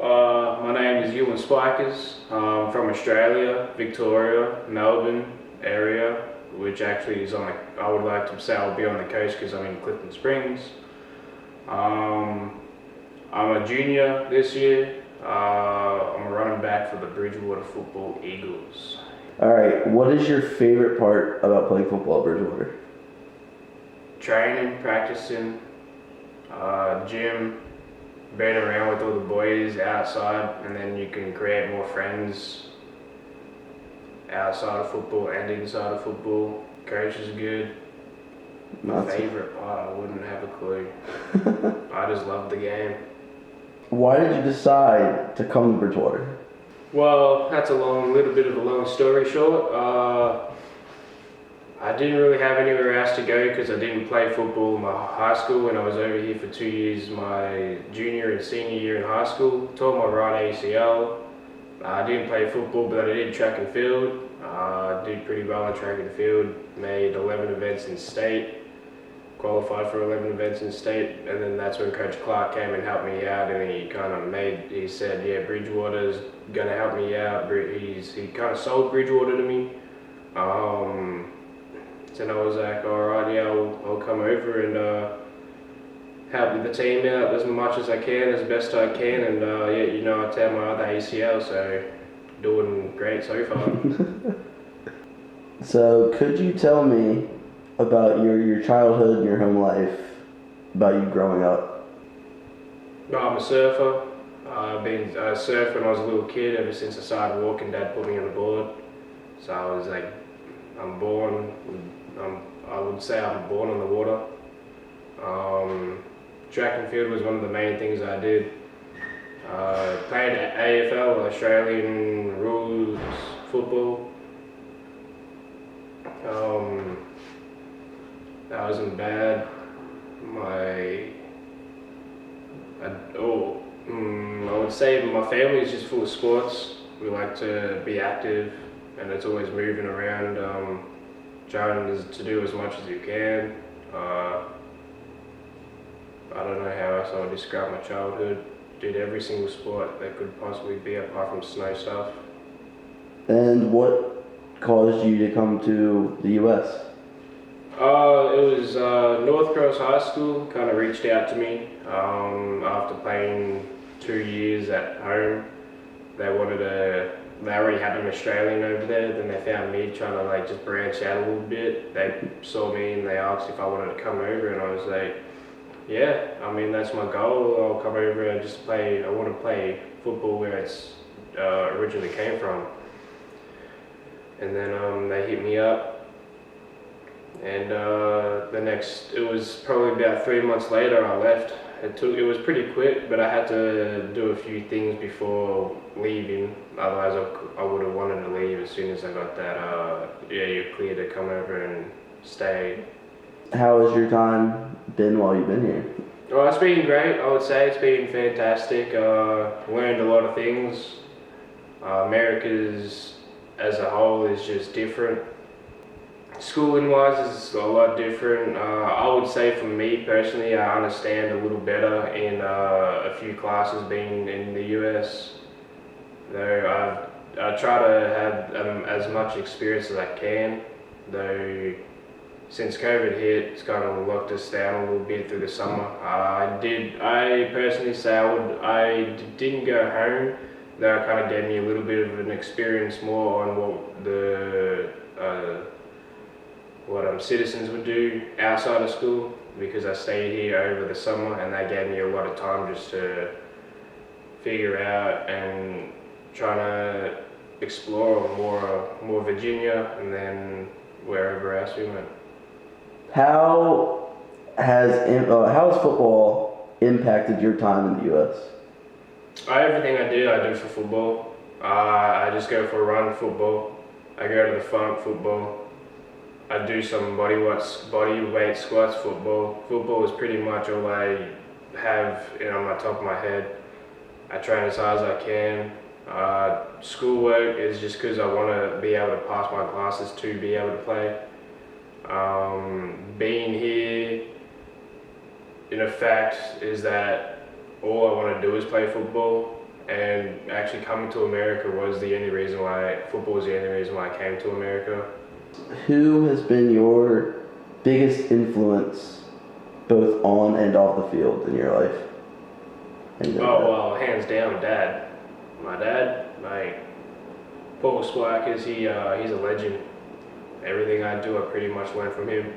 My name is Euan Spikers. I'm from Australia, Victoria, Melbourne area, which actually is I would like to say I'll be on the coast because I'm in Clifton Springs. I'm a junior this year. I'm a running back for the Bridgewater Football Eagles. All right, what is your favorite part about playing football at Bridgewater? Training, practicing, gym, being around with all the boys outside, and then you can create more friends outside of football and inside of football. Coach is good. My favorite part, I wouldn't have a clue. I just love the game. Why did you decide to come to Bridgewater? Well, that's a little bit of a long story short. I didn't really have anywhere else to go because I didn't play football in my high school, and I was over here for 2 years, my junior and senior year in high school. Tore my right ACL. I didn't play football, but I did track and field. I did pretty well in track and field. Made 11 events in state. Qualified for 11 events in state, and then that's when Coach Clark came and helped me out, and he said, yeah, Bridgewater's gonna help me out. He kind of sold Bridgewater to me. Then I was like, all right, yeah, I'll come over and help the team out as much as I can, as best I can, and I tear my other ACL, so doing great so far. So could you tell me about your childhood and your home life, about you growing up? No, I'm a surfer. I've been surfing when I was a little kid. Ever since I started walking, Dad put me on the board. So I was like, I would say I'm born on the water. Track and field was one of the main things I did. Played AFL, Australian rules football. That wasn't bad. I would say my family is just full of sports. We like to be active, and it's always moving around, trying to do as much as you can. I don't know how else I would describe my childhood. Did every single sport that could possibly be apart from snow stuff. And what caused you to come to the U.S.? It was North Cross High School kind of reached out to me after playing 2 years at home. They already had an Australian over there, then they found me trying to just branch out a little bit. They saw me and they asked if I wanted to come over, and I was like, yeah, that's my goal. I'll come over and just play. I want to play football where it's originally came from. And then they hit me up. And it was probably about 3 months later I left. It was pretty quick, but I had to do a few things before leaving. Otherwise I would have wanted to leave as soon as I got that, you're clear to come over and stay. How has your time been while you've been here? Well, it's been great, I would say. It's been fantastic. Learned a lot of things. America's as a whole is just different. Schooling wise is a lot different. I would say for me personally, I understand a little better in a few classes being in the US. Though I try to have as much experience as I can. Though since COVID hit, it's kind of locked us down a little bit through the summer. I personally say I didn't go home. That kind of gave me a little bit of an experience more on what citizens would do outside of school, because I stayed here over the summer, and that gave me a lot of time just to figure out and trying to explore more Virginia and then wherever else we went. How has football impacted your time in the U.S.? Everything I do for football. I just go for a run football. I go to the front football. I do some body weight squats football. Football is pretty much all I have on my top of my head. I train as hard as I can. Schoolwork is just because I want to be able to pass my classes to be able to play. Being here, in effect, is that all I want to do is play football, And actually coming to America was the only reason why, football was the only reason why I came to America. Who has been your biggest influence, both on and off the field, in your life? Oh, well, hands down, Dad. My dad, like, Paul Splackers, he's a legend. Everything I do, I pretty much learned from him.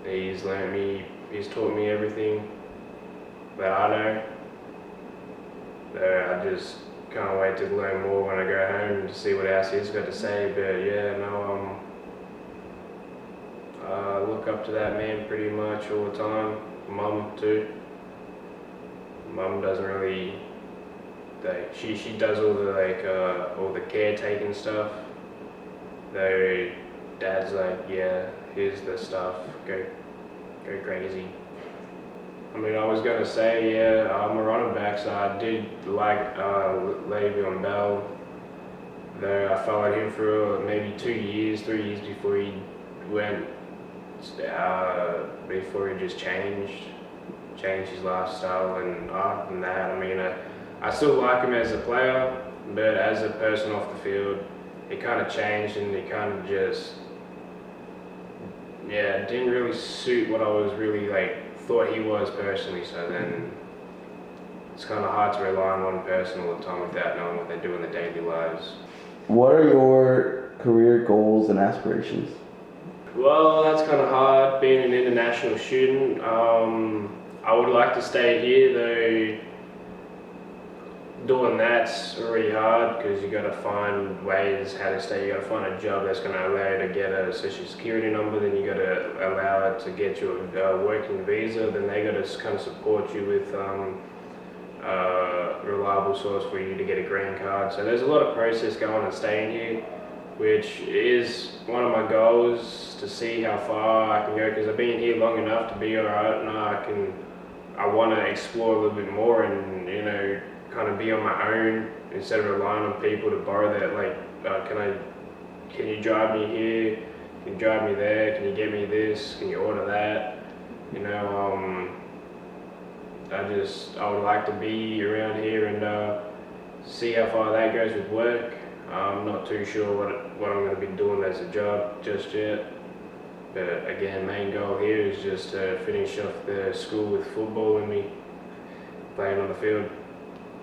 He's taught me everything that I know. I just can't wait to learn more when I go home to see what else he's got to say. But yeah, no, I look up to that man pretty much all the time. Mum too. Mum doesn't really, she does all the caretaking stuff. Though Dad's like, yeah, here's the stuff, go crazy. I mean, I was gonna say, yeah, I'm a running back, so I did like Le'Veon Bell. Though I followed him for maybe 3 years before he went, before he just changed his lifestyle. And other than that, I mean, I still like him as a player, but as a person off the field, it kind of changed, and it kind of just, yeah, it didn't really suit what I was really thought he was personally. So then it's kind of hard to rely on one person all the time without knowing what they do in their daily lives. What are your career goals and aspirations? Well, that's kind of hard being an international student. I would like to stay here, though doing that's really hard because you got to find ways how to stay. You got to find a job that's going to allow you to get a social security number. Then you got to allow it to get you a working visa. Then they got to kind of support you with a reliable source for you to get a green card. So there's a lot of process going on staying here, which is one of my goals, to see how far I can go, because I've been here long enough to be alright. Now I want to explore a little bit more and, you know, kind of be on my own instead of relying on people to borrow that, can you drive me here, can you drive me there, can you get me this, can you order that, you know. I would like to be around here and see how far that goes with work. I'm not too sure what I'm going to be doing as a job just yet, but again, main goal here is just to finish off the school with football and me playing on the field.